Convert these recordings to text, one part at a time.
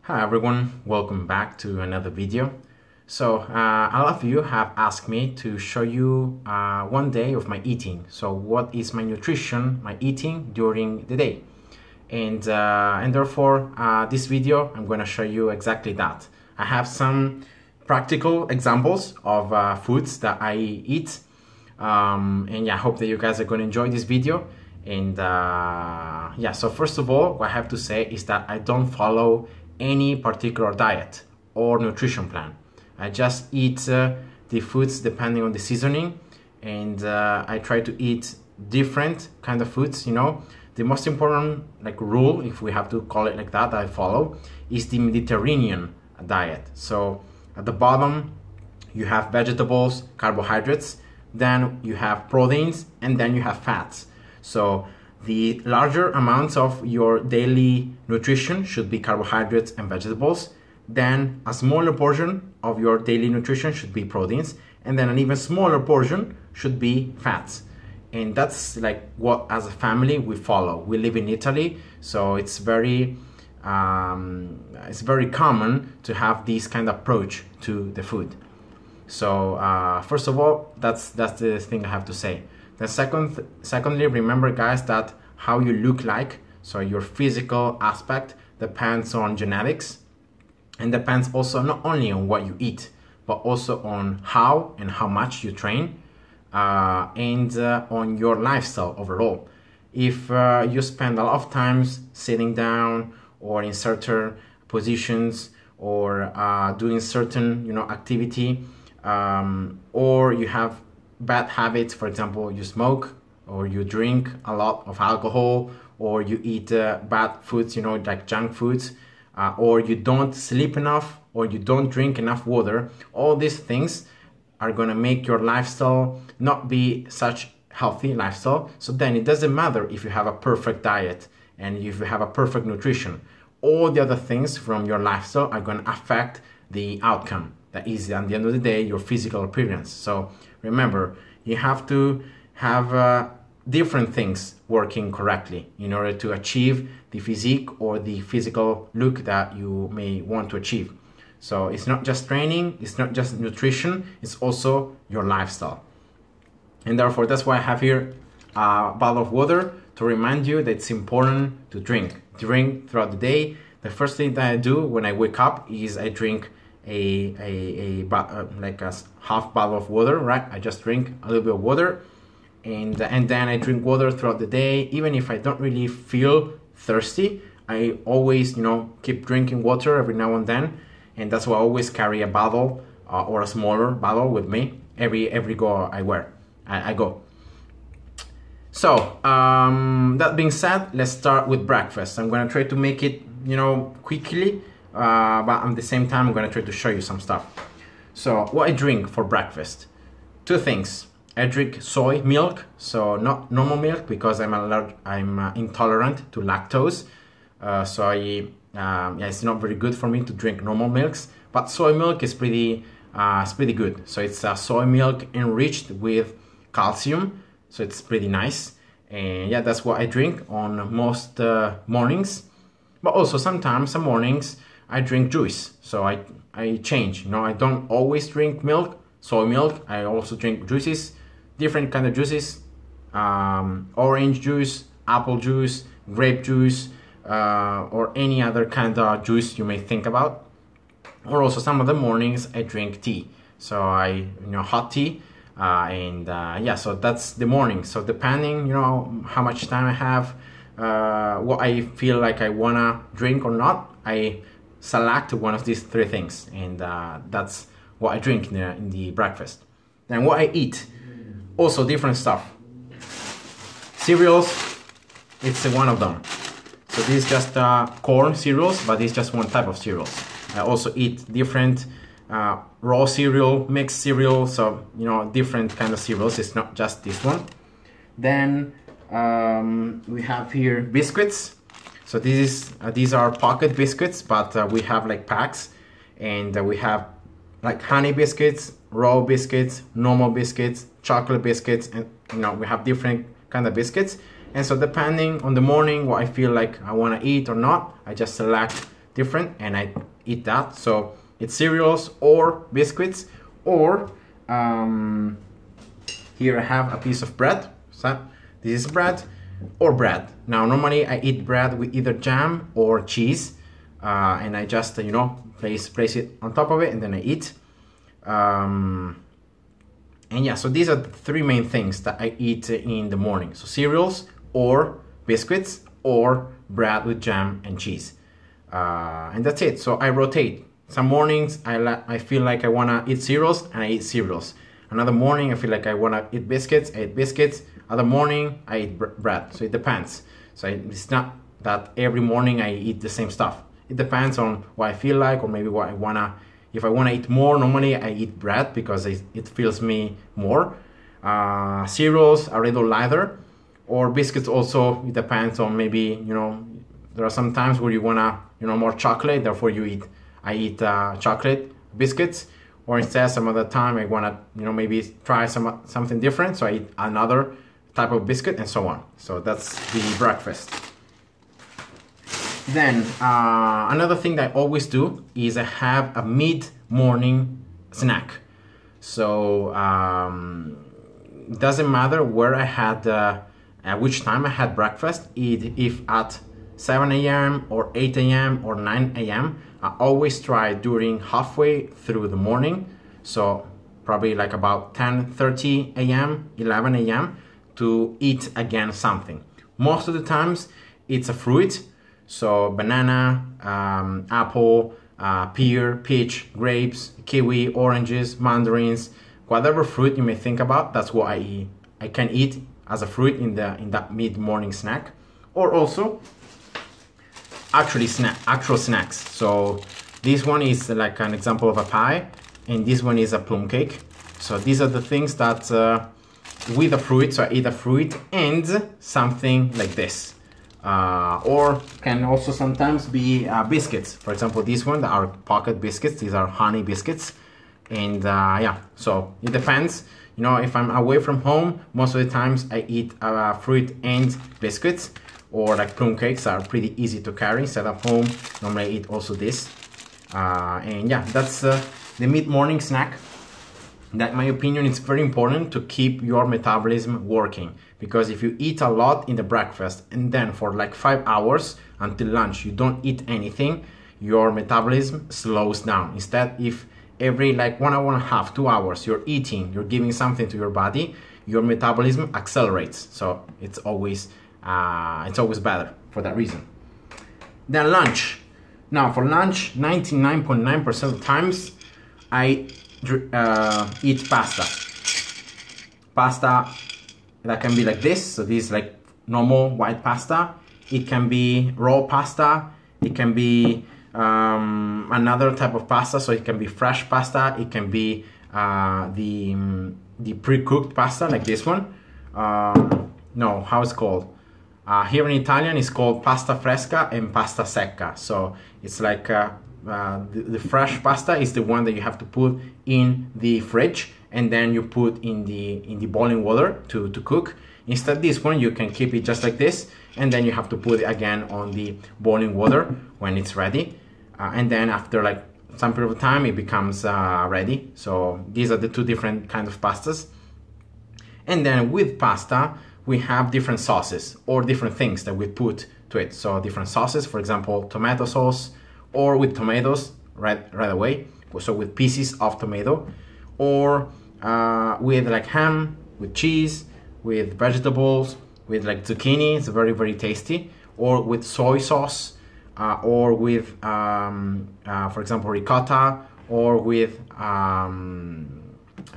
Hi everyone, welcome back to another video. So a lot of you have asked me to show you one day of my eating. So what is my nutrition, my eating during the day? And therefore this video I'm going to show you exactly that. I have some practical examples of foods that I eat. And yeah, I hope that you guys are going to enjoy this video. And yeah, so first of all, what I have to say is that I don't follow any particular diet or nutrition plan. I just eat the foods depending on the seasoning, and I try to eat different kind of foods. You know, the most important rule, if we have to call it like that I follow, is the Mediterranean diet. So at the bottom you have vegetables, carbohydrates, then you have proteins, and then you have fats. So the larger amounts of your daily nutrition should be carbohydrates and vegetables. Then a smaller portion of your daily nutrition should be proteins. And then an even smaller portion should be fats. And that's like what as a family we follow. We live in Italy, so it's very common to have this kind of approach to the food. So first of all, that's the thing I have to say. Then secondly, remember guys that how you look like, so your physical aspect depends on genetics, and depends also not only on what you eat, but also on how and how much you train, and on your lifestyle overall. If you spend a lot of times sitting down or in certain positions, or doing certain activity, or you have bad habits, for example, you smoke or you drink a lot of alcohol, or you eat bad foods, like junk foods, or you don't sleep enough, or you don't drink enough water, all these things are going to make your lifestyle not be such healthy lifestyle. So then it doesn't matter if you have a perfect diet and if you have a perfect nutrition. All the other things from your lifestyle are going to affect the outcome. That is, at the end of the day, your physical appearance. So remember, you have to have different things working correctly in order to achieve the physique or the physical look that you may want to achieve. So it's not just training, it's not just nutrition, it's also your lifestyle. And therefore, that's why I have here a bottle of water to remind you that it's important to drink. Drink throughout the day. The first thing that I do when I wake up is I drink like a half bottle of water, right? I just drink a little bit of water, and then I drink water throughout the day. Even if I don't really feel thirsty, I always keep drinking water every now and then, and that's why I always carry a bottle or a smaller bottle with me every go I go. So that being said, let's start with breakfast. I'm gonna try to make it quickly, but at the same time I'm gonna try to show you some stuff. So what I drink for breakfast, two things. I drink soy milk, so not normal milk, because I'm intolerant to lactose. So yeah, it's not very good for me to drink normal milks. But soy milk is pretty good. So it's soy milk enriched with calcium, so it's pretty nice. And yeah, that's what I drink on most mornings. But also sometimes, some mornings, I drink juice. So I change. I don't always drink milk, soy milk. I also drink juices, different kind of juices, orange juice, apple juice, grape juice, or any other kind of juice you may think about. Or also some of the mornings I drink tea. So hot tea, and yeah, so that's the morning. So depending, how much time I have, what I feel like I wanna drink or not, I select one of these three things, and that's what I drink in the breakfast. Then what I eat, also different stuff. Cereals, it's one of them. So this is just corn cereals, but it's just one type of cereals. I also eat different raw cereal, mixed cereal, so different kind of cereals. It's not just this one. Then we have here biscuits. So these are pocket biscuits, but we have like packs, and we have like honey biscuits, raw biscuits, normal biscuits, chocolate biscuits, and we have different kind of biscuits. And so depending on the morning what I feel like I want to eat or not, I just select different, and I eat that. So it's cereals or biscuits, or here I have a piece of bread. So this is bread or bread. Now normally I eat bread with either jam or cheese, and I just you know place it on top of it, and then I eat. And yeah, so these are the three main things that I eat in the morning. So cereals or biscuits or bread with jam and cheese. And that's it. So I rotate. Some mornings I feel like I wanna eat cereals, and I eat cereals. Another morning I feel like I wanna eat biscuits, I eat biscuits. Other morning I eat bread. So it depends. So it's not that every morning I eat the same stuff. It depends on what I feel like, or maybe what I wanna. If I wanna eat more, normally I eat bread because it fills me more. Cereals are a little lighter, or biscuits also. It depends on, maybe, you know, there are some times where you wanna, you know, more chocolate, therefore I eat chocolate biscuits, or instead some other time I wanna, you know, maybe try something different, so I eat another type of biscuit, and so on. So that's the breakfast. Then another thing that I always do is I have a mid-morning snack. So it doesn't matter where I had, at which time I had breakfast, if at 7 a.m. or 8 a.m. or 9 a.m. I always try during halfway through the morning, so probably like about 10:30 a.m., 11 a.m. to eat again something. Most of the times it's a fruit. So banana, apple, pear, peach, grapes, kiwi, oranges, mandarins, whatever fruit you may think about, that's what I eat. I can eat as a fruit in that mid-morning snack, or also actual snacks. So this one is like an example of a pie, and this one is a plum cake. So these are the things that with a fruit. So I eat a fruit and something like this. Or can also sometimes be biscuits. For example, this one are pocket biscuits. These are honey biscuits, and yeah, so it depends. You know, if I'm away from home, most of the times I eat fruit and biscuits, or like plum cakes are pretty easy to carry. Instead of home, normally I eat also this. And yeah, that's the mid-morning snack. That, in my opinion, it's very important to keep your metabolism working, because if you eat a lot in the breakfast and then for like 5 hours until lunch you don't eat anything, your metabolism slows down. Instead, if every like 1 hour and a half, 2 hours you're eating, you're giving something to your body, your metabolism accelerates. So it's always better for that reason. Then lunch. Now for lunch, 99.9% of the times I eat pasta. Pasta that can be like this. So this is like normal white pasta. It can be raw pasta. It can be another type of pasta. So it can be fresh pasta. It can be the pre-cooked pasta like this one. No, how it's called? Here in Italian it's called pasta fresca and pasta secca. So it's like the fresh pasta is the one that you have to put in the fridge, and then you put in the boiling water to cook. Instead, this one you can keep it just like this, and then you have to put it again on the boiling water when it's ready, and then after like some period of time it becomes ready. So these are the two different kinds of pastas. And then with pasta we have different sauces or different things that we put to it. So different sauces, for example, tomato sauce, or with tomatoes right away, so with pieces of tomato, or with like ham, with cheese, with vegetables, with like zucchini, it's very, very tasty, or with soy sauce, or with for example ricotta, or with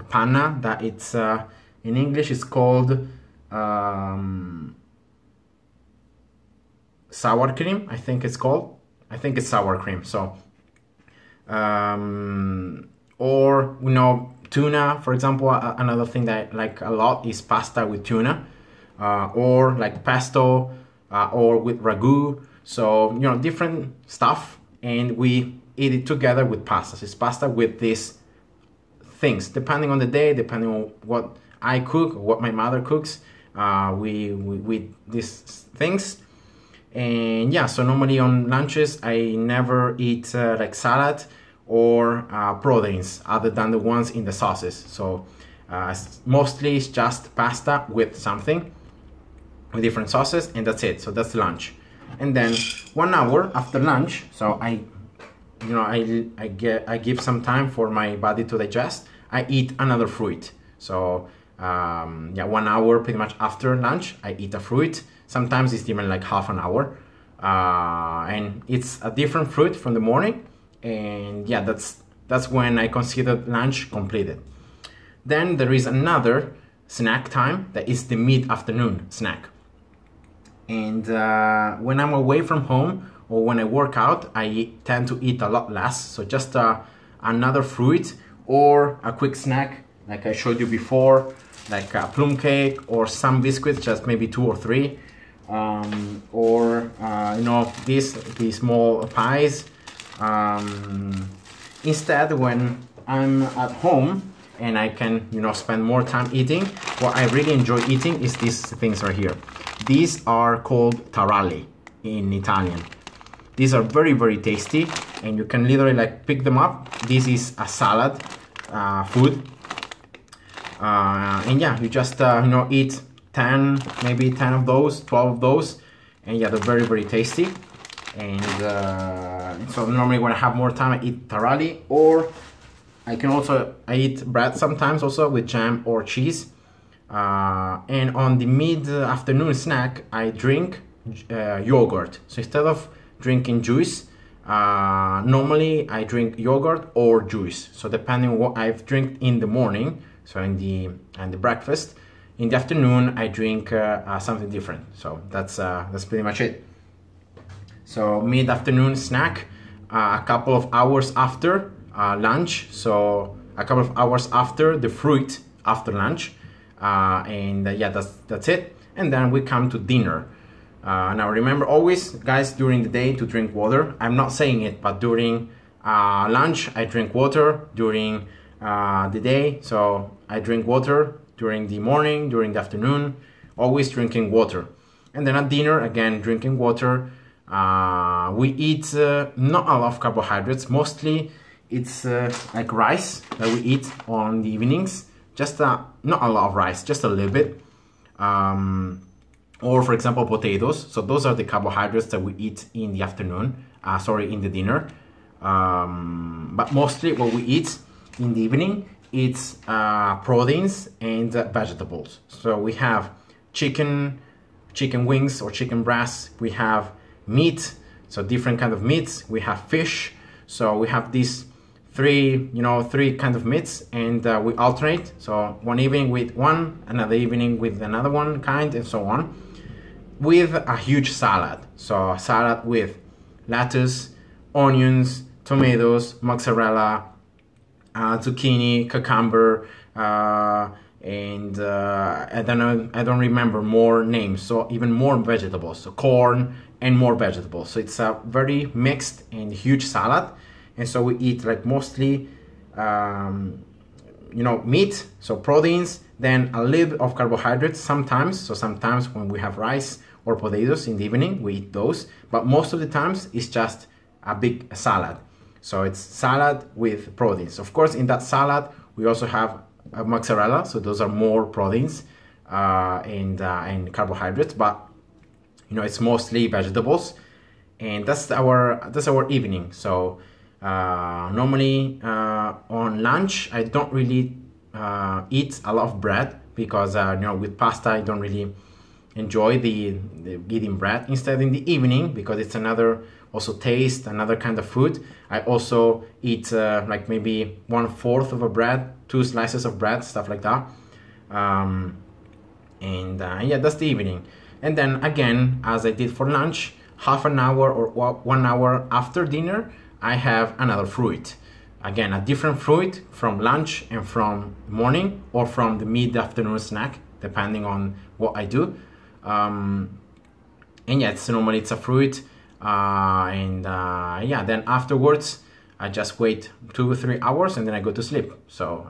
panna, that it's in English it's called sour cream, I think it's called. I think it's sour cream. So or you know, tuna, for example. Another thing that I like a lot is pasta with tuna, or like pesto, or with ragu. So you know, different stuff, and we eat it together with pasta. It's pasta with these things, depending on the day, depending on what I cook, what my mother cooks. We these things. And yeah, so normally on lunches I never eat like salad or proteins other than the ones in the sauces. So mostly it's just pasta with something, with different sauces, and that's it. So that's lunch. And then 1 hour after lunch, so I give some time for my body to digest. I eat another fruit. So yeah, 1 hour pretty much after lunch, I eat a fruit. Sometimes it's even like half an hour, and it's a different fruit from the morning. And yeah, that's when I consider lunch completed. Then there is another snack time that is the mid-afternoon snack. And when I'm away from home or when I work out, I tend to eat a lot less. So just another fruit or a quick snack like I showed you before, like a plum cake or some biscuits, just maybe 2 or 3, or you know, these small pies. Instead, when I'm at home and I can, you know, spend more time eating, what I really enjoy eating is these things right here. These are called taralli in Italian. These are very, very tasty, and you can literally like pick them up. This is a salad food, and yeah, you just you know, eat 10, maybe 10 of those, 12 of those, and yeah, they're very, very tasty. And so normally when I have more time, I eat taralli, or I eat bread sometimes also with jam or cheese. And on the mid-afternoon snack, I drink yogurt. So instead of drinking juice, normally I drink yogurt or juice. So depending on what I've drank in the morning, so in the breakfast, in the afternoon I drink something different. So that's pretty much it. So mid-afternoon snack, a couple of hours after lunch. So a couple of hours after the fruit after lunch. And yeah, that's it. And then we come to dinner. Now remember always, guys, during the day to drink water. I'm not saying it, but during lunch I drink water. During the day, so I drink water during the morning, during the afternoon, always drinking water. And then at dinner, again, drinking water. We eat not a lot of carbohydrates. Mostly it's like rice that we eat on the evenings. Just not a lot of rice, just a little bit. Or for example, potatoes. So those are the carbohydrates that we eat in the afternoon, in the dinner. But mostly what we eat in the evening, it's proteins and vegetables. So we have chicken wings or chicken breasts. We have meat, so different kind of meats. We have fish. So we have these three kind of meats, and we alternate. So one evening with one, another evening with another one kind, and so on. With a huge salad. So a salad with lettuce, onions, tomatoes, mozzarella, zucchini, cucumber, and I don't remember more names. So even more vegetables. So corn and more vegetables. So it's a very mixed and huge salad. And so we eat like mostly, meat, so proteins, then a little bit of carbohydrates sometimes. So sometimes when we have rice or potatoes in the evening, we eat those. But most of the times it's just a big salad. So it's salad with proteins. Of course, in that salad, we also have mozzarella. So those are more proteins and carbohydrates. But, it's mostly vegetables. And that's our evening. So normally on lunch I don't really eat a lot of bread, because with pasta I don't really enjoy the eating bread. Instead, in the evening, because it's another kind of food, I also eat like maybe 1/4 of a bread, 2 slices of bread, stuff like that. Yeah, that's the evening. And then again, as I did for lunch, half an hour or 1 hour after dinner, I have another fruit. Again, a different fruit from lunch and from morning, or from the mid-afternoon snack, depending on what I do. And yeah, normally it's a fruit. Yeah, then afterwards, I just wait 2 or 3 hours and then I go to sleep. So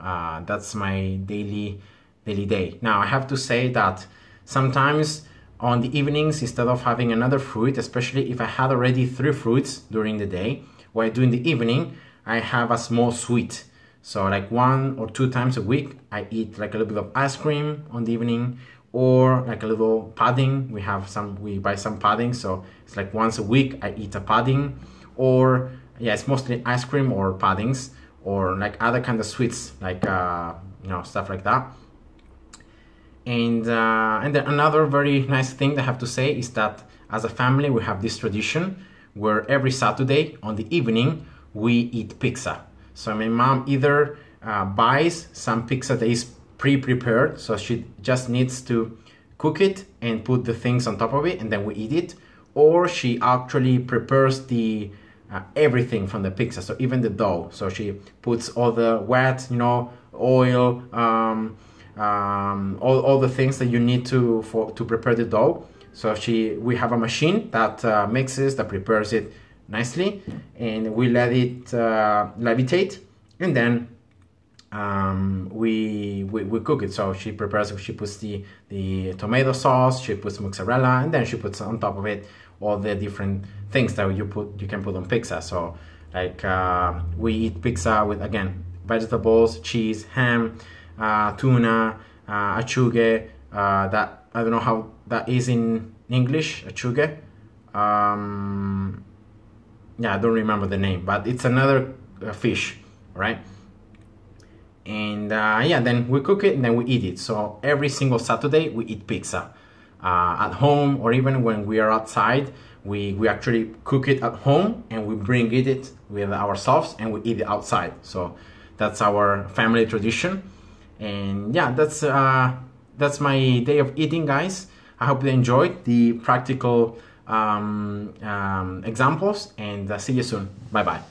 that's my daily day. Now, I have to say that sometimes on the evenings, instead of having another fruit, especially if I had already 3 fruits during the day, what I do in the evening, I have a small sweet. So like 1 or 2 times a week, I eat like a little bit of ice cream on the evening, or like a little pudding. We buy some pudding, so it's like once a week I eat a pudding, or yeah, it's mostly ice cream or puddings, or like other kind of sweets, like stuff like that. And then another very nice thing that I have to say is that as a family we have this tradition where every Saturday on the evening we eat pizza. So my mom either buys some pizza that is pre-prepared, so she just needs to cook it and put the things on top of it and then we eat it, or she actually prepares the everything from the pizza, so even the dough. So she puts all the wet, oil, all the things that you need to prepare the dough. So we have a machine that mixes, that prepares it nicely, and we let it levitate, and then we cook it. So she puts the tomato sauce, she puts mozzarella, and then she puts on top of it all the different things that you can put on pizza. So like we eat pizza with, again, vegetables, cheese, ham, tuna, acciughe, that I don't know how that is in English, acciughe. Yeah, I don't remember the name, but it's another fish, right? And yeah, then we cook it and then we eat it. So every single Saturday we eat pizza at home, or even when we are outside, we actually cook it at home and we bring it with ourselves and we eat it outside. So that's our family tradition. And yeah, that's my day of eating, guys. I hope you enjoyed the practical examples, and see you soon. Bye bye.